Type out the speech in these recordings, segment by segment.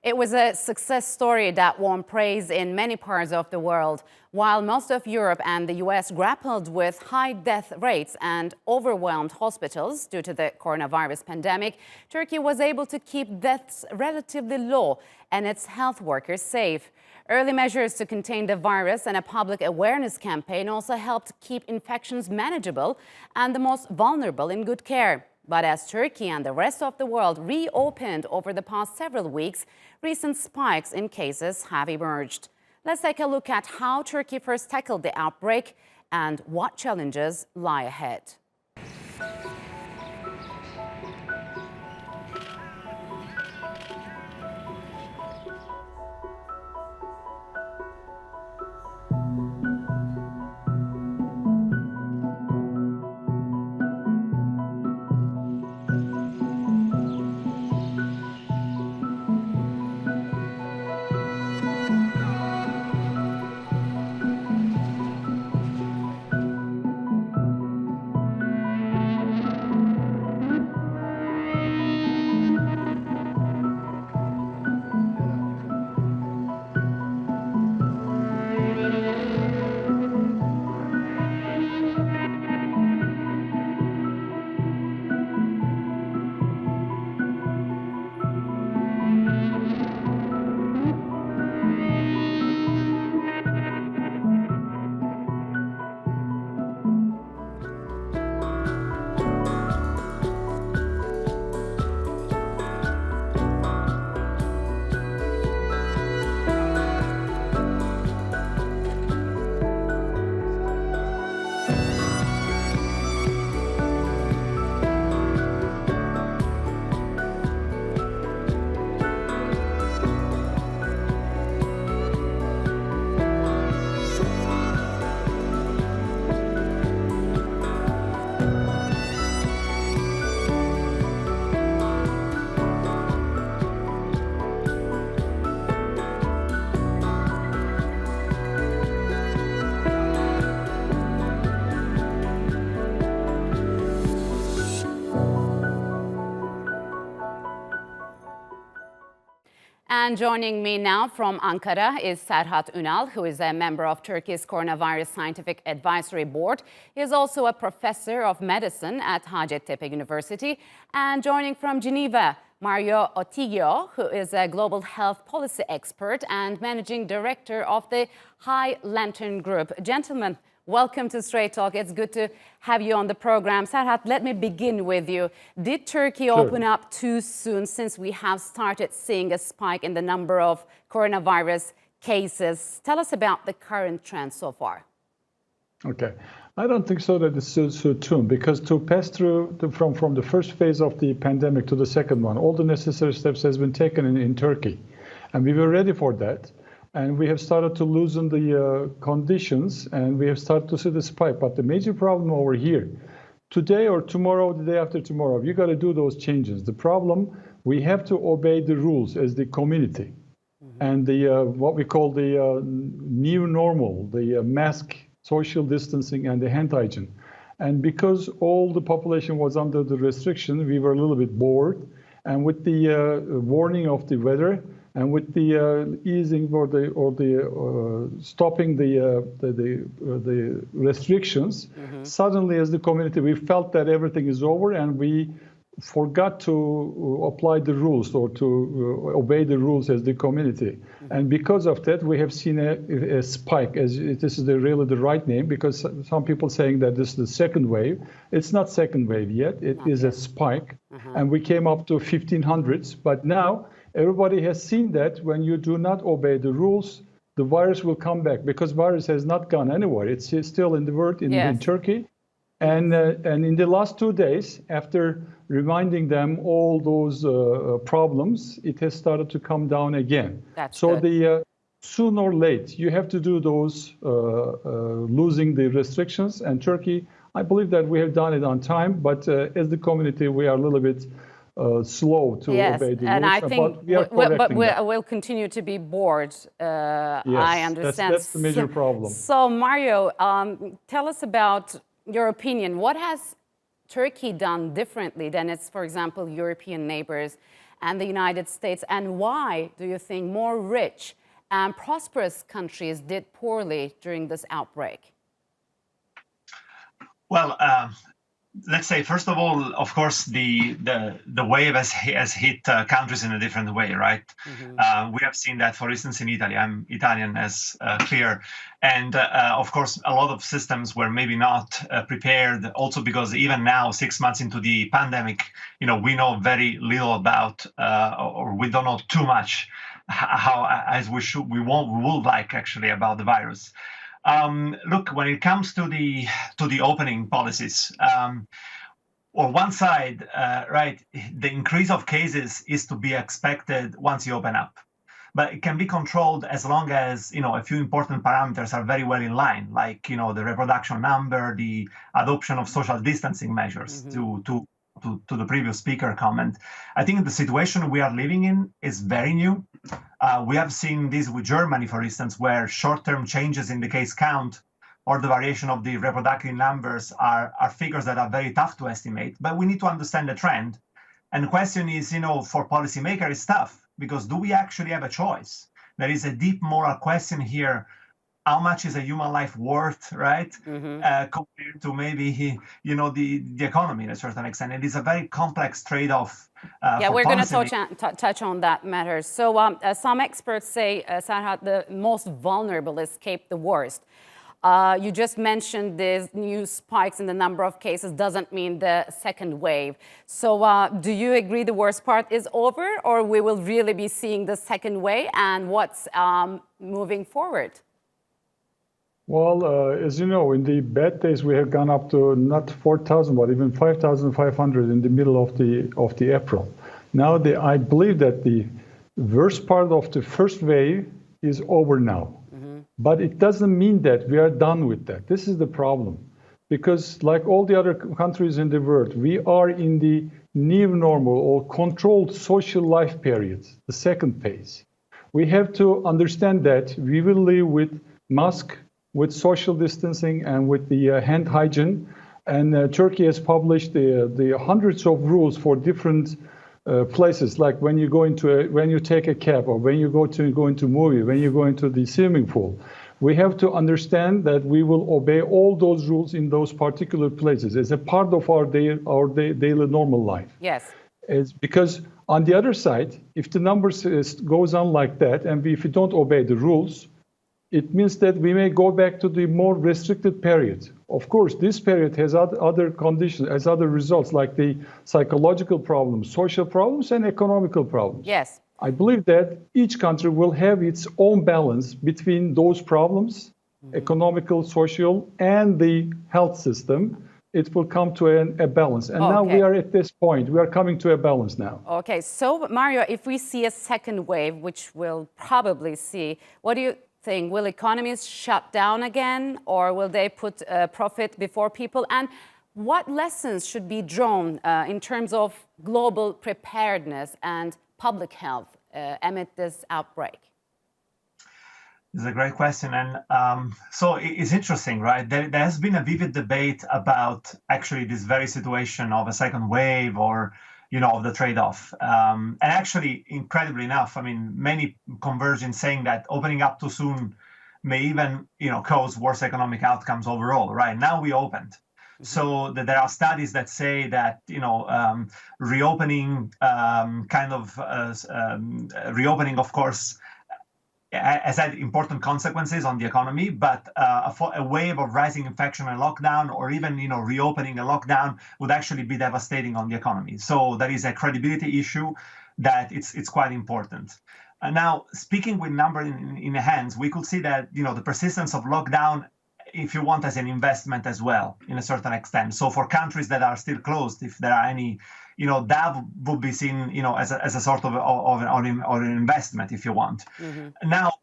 It was a success story that won praise in many parts of the world. While most of Europe and the US grappled with high death rates and overwhelmed hospitals due to the coronavirus pandemic, Turkey was able to keep deaths relatively low and its health workers safe. Early measures to contain the virus and a public awareness campaign also helped keep infections manageable and the most vulnerable in good care. But as Turkey and the rest of the world reopened over the past several weeks, recent spikes in cases have emerged. Let's take a look at how Turkey first tackled the outbreak and what challenges lie ahead. And joining me now from Ankara is Serhat Unal, who is a member of Turkey's Coronavirus Scientific Advisory Board. He is also a professor of medicine at Hacettepe University. And joining from Geneva, Mario Ottiglio, who is a global health policy expert and managing director of the High Lantern Group. Gentlemen, welcome to Straight Talk. It's good to have you on the program. Serhat, let me begin with you. Did Turkey open up too soon since we have started seeing a spike in the number of coronavirus cases? Tell us about the current trend so far. Okay. I don't think so that it's so soon, because to pass through from the first phase of the pandemic to the second one, all the necessary steps has been taken in Turkey. And we were ready for that. And we have started to loosen the conditions, and we have started to see the spike. But the major problem over here, today or tomorrow, the day after tomorrow, you got to do those changes. The problem, we have to obey the rules as the community. And the what we call the new normal, the mask, social distancing, and the hand hygiene. And because all the population was under the restriction, we were a little bit bored. And with the warning of the weather, and with the easing or the stopping the restrictions, suddenly as the community, we felt that everything is over, and we forgot to apply the rules or to obey the rules as the community. And because of that, we have seen a spike, as this is really the right name, because some people saying that this is the second wave. It's not second wave yet. It is a spike. And we came up to 1500s, but now everybody has seen that when you do not obey the rules, the virus will come back, because virus has not gone anywhere. It's still in the world, in Turkey. And in the last 2 days, after reminding them all those problems, it has started to come down again. That's so good. Soon or late, you have to do those losing the restrictions. And Turkey, I believe that we have done it on time, but as the community, we are a little bit slow to obey the rules. And I think we'll continue to be bored. I understand. That's the major problem. So Mario, tell us about your opinion. What has Turkey done differently than its, for example, European neighbors? and the United States? And why do you think more rich and prosperous countries did poorly during this outbreak? Well, let's say, first of all, of course, the wave has hit countries in a different way, right? We have seen that, for instance, in Italy. I'm Italian, as clear. And of course, a lot of systems were maybe not prepared, also because even now, 6 months into the pandemic, we know very little about, or we don't know too much how as we would like actually about the virus. Look, when it comes to the opening policies, on one side, right, the increase of cases is to be expected once you open up, but it can be controlled as long as a few important parameters are very well in line, like the reproduction number, the adoption of social distancing measures. To the previous speaker comment, I think the situation we are living in is very new. We have seen this with Germany, for instance, where short-term changes in the case count or the variation of the reproductive numbers are figures that are very tough to estimate, but we need to understand the trend. And the question is, for policymakers, it's tough, because do we actually have a choice? There is a deep moral question here. How much is a human life worth, right? Compared to maybe, the economy in a certain extent. It is a very complex trade-off. Yeah, we're going to touch on that matter. So some experts say, Serhat, the most vulnerable escape the worst. You just mentioned these new spikes in the number of cases doesn't mean the second wave. So do you agree the worst part is over, or we will really be seeing the second wave, and what's moving forward? Well, as you know, in the bad days, we have gone up to not 4,000, but even 5,500 in the middle of the April. Now, I believe that the worst part of the first wave is over now. But it doesn't mean that we are done with that. This is the problem. Because like all the other countries in the world, we are in the new normal or controlled social life periods, the second phase. We have to understand that we will live with masks, with social distancing, and with the hand hygiene. And Turkey has published the hundreds of rules for different places, like when you when you take a cab, or when you go into movie, when you go into the swimming pool. We have to understand that we will obey all those rules in those particular places as a part of our daily normal life. Yes. Because on the other side, if the numbers goes on like that, and if we don't obey the rules, it means that we may go back to the more restricted period. Of course, this period has other conditions, has other results, like the psychological problems, social problems, and economical problems. Yes. I believe that each country will have its own balance between those problems, economical, social, and the health system. It will come to a balance. And now we are at this point. We are coming to a balance now. Okay, so Mario, if we see a second wave, which we'll probably see, what do you think? Will economies shut down again, or will they put profit before people? And what lessons should be drawn in terms of global preparedness and public health amid this outbreak? It's a great question. And so it's interesting, right? There has been a vivid debate about actually this very situation of a second wave, or of the trade-off. And actually, incredibly enough, I mean, many converge in saying that opening up too soon may even, cause worse economic outcomes overall, right? Now we opened. So there are studies that say that, reopening, reopening, of course, has had important consequences on the economy, but a wave of rising infection and lockdown, or even reopening a lockdown, would actually be devastating on the economy. So there is a credibility issue that it's quite important. Now, speaking with numbers in the hands, we could see that the persistence of lockdown, if you want, as an investment as well, in a certain extent. So for countries that are still closed, if there are any, that would be seen, as a sort of an investment, if you want. Now,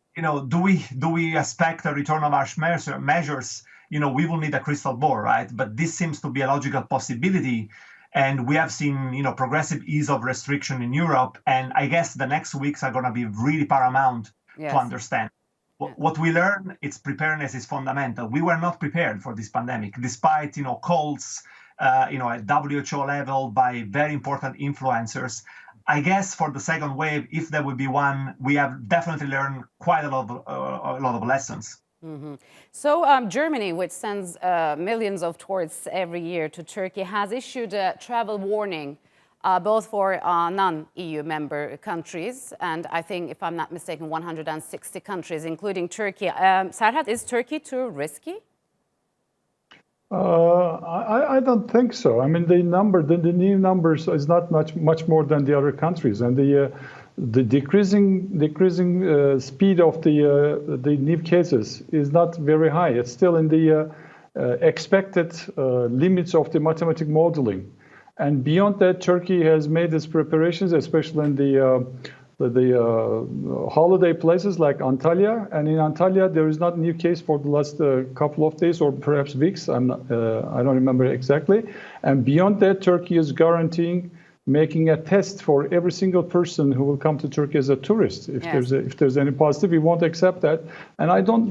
do we expect a return of harsh measures? We will need a crystal ball, right? But this seems to be a logical possibility. And we have seen, progressive ease of restriction in Europe. And I guess the next weeks are going to be really paramount to understand. What we learn, its preparedness is fundamental. We were not prepared for this pandemic, despite, calls, at WHO level by very important influencers. I guess for the second wave, if there will be one, we have definitely learned quite a lot of lessons. Mm-hmm. So Germany, which sends millions of tourists every year to Turkey, has issued a travel warning both for non-EU member countries, and I think, if I'm not mistaken, 160 countries, including Turkey. Serhat, is Turkey too risky? I don't think so. I mean, the new numbers is not much more than the other countries, and the decreasing speed of the new cases is not very high. It's still in the expected limits of the mathematic modeling. And beyond that, Turkey has made its preparations, especially in the holiday places like Antalya. And in Antalya, there is not a new case for the last couple of days or perhaps weeks. I don't remember exactly. And beyond that, Turkey is guaranteeing making a test for every single person who will come to Turkey as a tourist. If there's any positive, we won't accept that. And I don't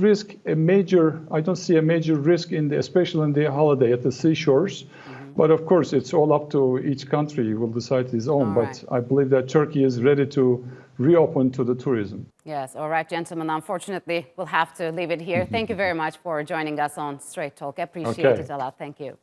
see a major risk especially in the holiday at the seashores. But of course, it's all up to each country will decide its own. But I believe that Turkey is ready to reopen to the tourism. Yes. All right, gentlemen. Unfortunately, we'll have to leave it here. Thank you very much for joining us on Straight Talk. I appreciate it a lot. Thank you.